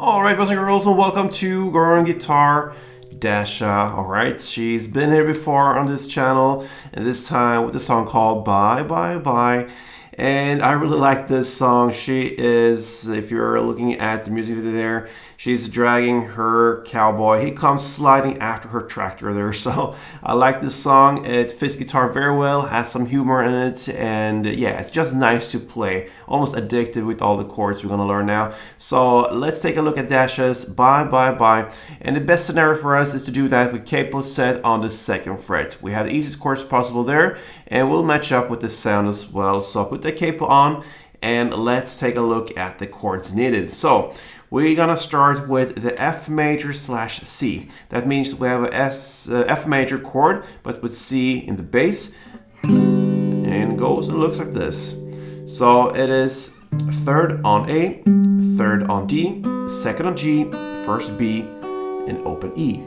Alright, boys and girls, and welcome to Girl on Guitar, Dasha. Alright, she's been here before on this channel, and this time with the song called Bye Bye Bye. And I really like this song. She is, if you're looking at the music video there, she's dragging her cowboy. He comes sliding after her tractor there. So I like this song. It fits guitar very well, has some humor in it, and yeah, it's just nice to play. Almost addicted with all the chords we're gonna learn now. So let's take a look at Dasha's Bye Bye Bye. And the best scenario for us is to do that with capo set on the 2nd fret. We have the easiest chords possible there, and we'll match up with the sound as well. So put the capo on and let's take a look at the chords needed. So we're gonna start with the F major slash C. That means we have a F major chord but with C in the bass, and it looks like this. So it is 3rd on A, 3rd on D, 2nd on G, 1st B, and open E.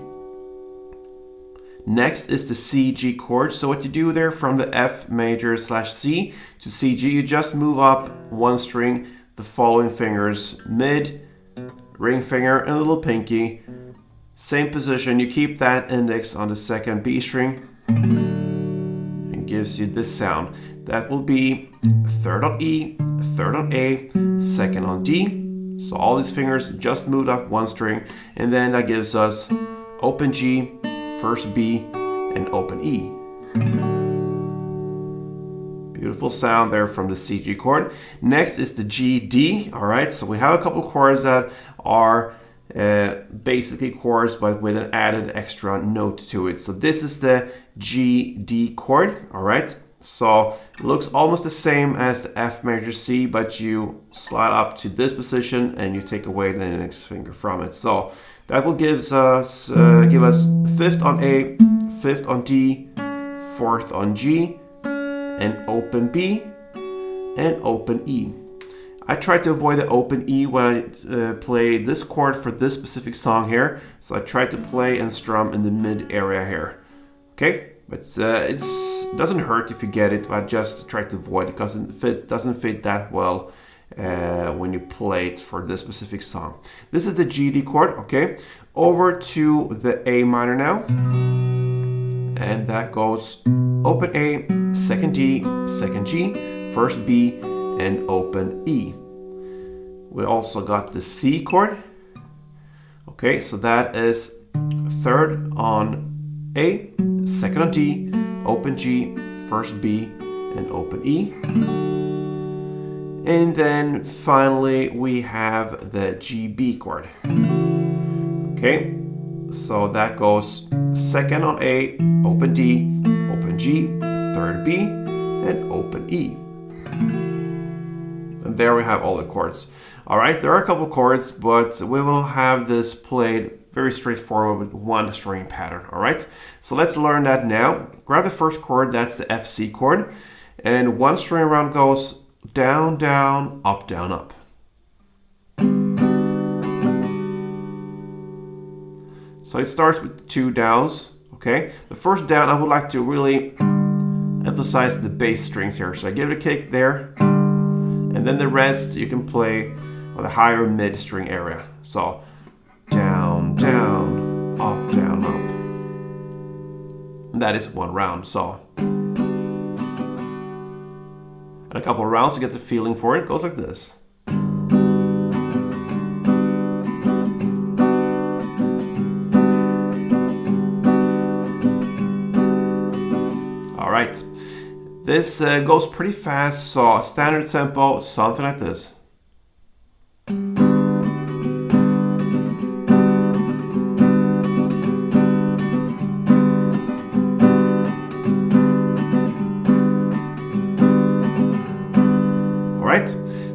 Next is the C G chord. So what you do there from the F major slash C to C G, you just move up one string, the following fingers, mid, ring finger, and a little pinky. Same position, you keep that index on the 2nd B string, and gives you this sound. That will be 3rd on E, 3rd on A, 2nd on D. So all these fingers just moved up one string, and then that gives us open G, 1st B, and open E. Beautiful sound there from the C G chord. Next is the G D. All right, so we have a couple chords that are basically chords but with an added extra note to it. So this is the G D chord. All right, so it looks almost the same as the F major C, but you slide up to this position and you take away the index finger from it. So that will give us 5th on A, 5th on D, 4th on G, and open B, and open E. I try to avoid the open E when I play this chord for this specific song here. So I try to play and strum in the mid area here. Okay, but it doesn't hurt if you get it. I just try to avoid it because it doesn't fit that well when you play it for this specific song. This is the G D chord. Okay, over to the A minor now, and that goes open A, 2nd D, 2nd G, 1st B, and open E. We also got the C chord. Okay, so that is 3rd on A, 2nd on D, open G, 1st B, and open E. And then finally we have the GB chord. Okay, so that goes 2nd on A, open D, open G, 3rd B, and open E. And there we have all the chords. All right, there are a couple chords, but we will have this played very straightforward with one string pattern. All right, so let's learn that now. Grab the first chord, that's the F C chord, and one string around goes down, down, up, down, up. So it starts with 2 downs. Okay, the first down, I would like to really emphasize the bass strings here. So I give it a kick there, and then the rest you can play on the higher mid string area. So down, down, up, down, up. And that is one round. So and a couple of rounds to get the feeling for it. It goes like this. All right, this goes pretty fast, so standard tempo, something like this.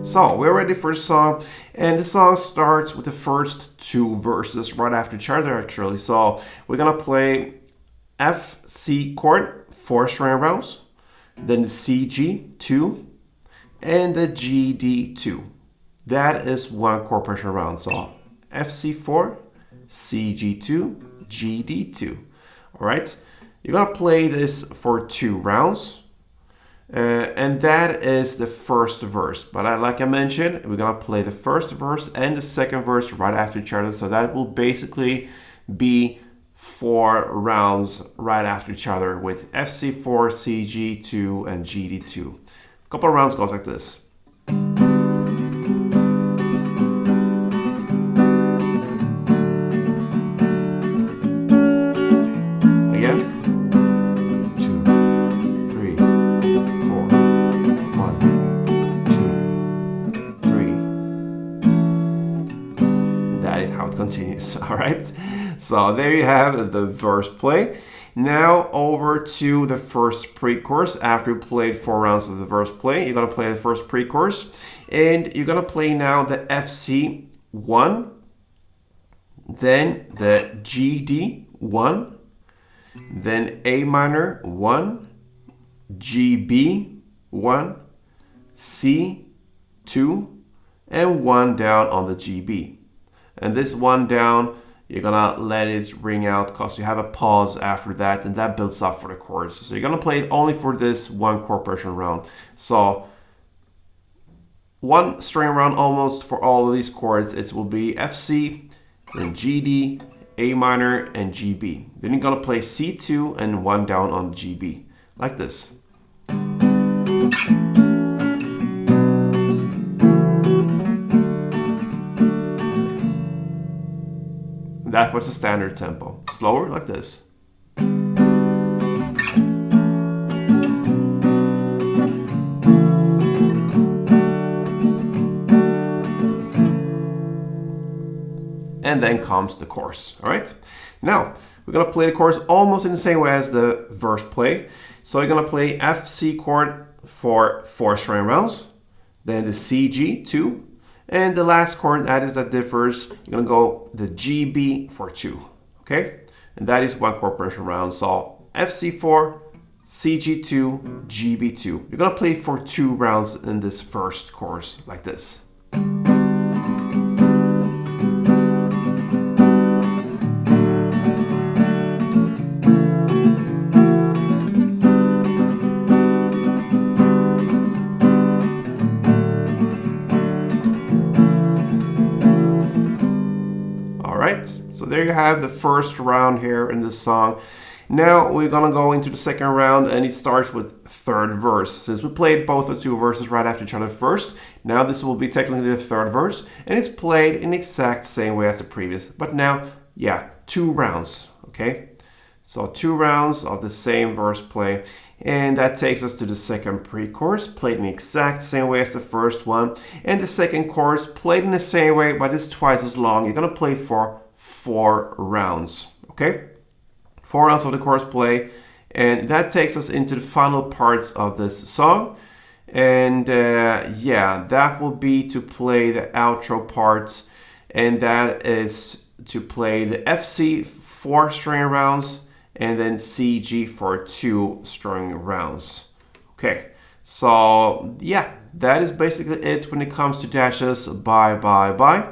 So we're ready for the song, and the song starts with the first 2 verses right after each other actually. So we're gonna play F C chord, 4 string rounds, then the C G 2, and the G D 2. That is one chord progression round. So F C 4, C G 2, G D 2. All right, you're gonna play this for 2 rounds. And that is the first verse. But like I mentioned, we're gonna play the first verse and the second verse right after each other. So that will basically be 4 rounds right after each other with FC4, CG2, and GD2. A couple of rounds goes like this. Continues. All right, so there you have the verse play. Now over to the first pre-chorus. After you played 4 rounds of the verse play, you're gonna play the first pre-chorus, and you're gonna play now the FC1, then the GD1, then A minor 1, GB 1, C2, and 1 down on the GB. And this 1 down, you're gonna let it ring out because you have a pause after that, and that builds up for the chorus. So you're gonna play it only for this 1 chord progression round. So 1 string round almost for all of these chords. It will be FC, then GD, A minor, and GB. Then you're gonna play C2 and 1 down on the GB, like this. That was the standard tempo. Slower, like this. And then comes the chorus, all right? Now, we're gonna play the chorus almost in the same way as the verse play. So you're gonna play F, C chord for 4 string rounds, then the CG2, and the last chord that differs, you're gonna go the GB for 2, okay? And that is 1 chord progression round. So FC4, CG2, GB2. You're gonna play for 2 rounds in this first chorus, like this. So there you have the first round here in this song. Now we're gonna go into the second round, and it starts with third verse. Since we played both the 2 verses right after each other first, now this will be technically the third verse, and it's played in the exact same way as the previous. But now, yeah, 2 rounds, okay? So 2 rounds of the same verse play, and that takes us to the second pre-chorus, played in the exact same way as the first one, and the second chorus played in the same way, but it's twice as long. You're gonna play for 4 rounds, okay? 4 rounds of the chorus play, and that takes us into the final parts of this song. And yeah, that will be to play the outro parts, and that is to play the FC 4 string rounds and then CG for 2 string rounds. Okay, so yeah, that is basically it when it comes to Dasha's Bye Bye Bye.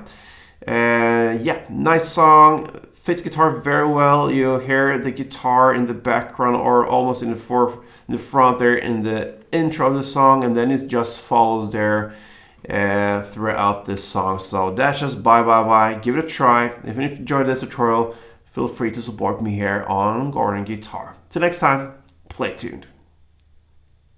Yeah, nice song, fits guitar very well. You hear the guitar in the background or almost in the front there in the intro of the song, and then it just follows there throughout this song. So Dasha's Bye Bye Bye, give it a try. If you enjoyed this tutorial, feel free to support me here on Garden Guitar. Till next time, play tuned.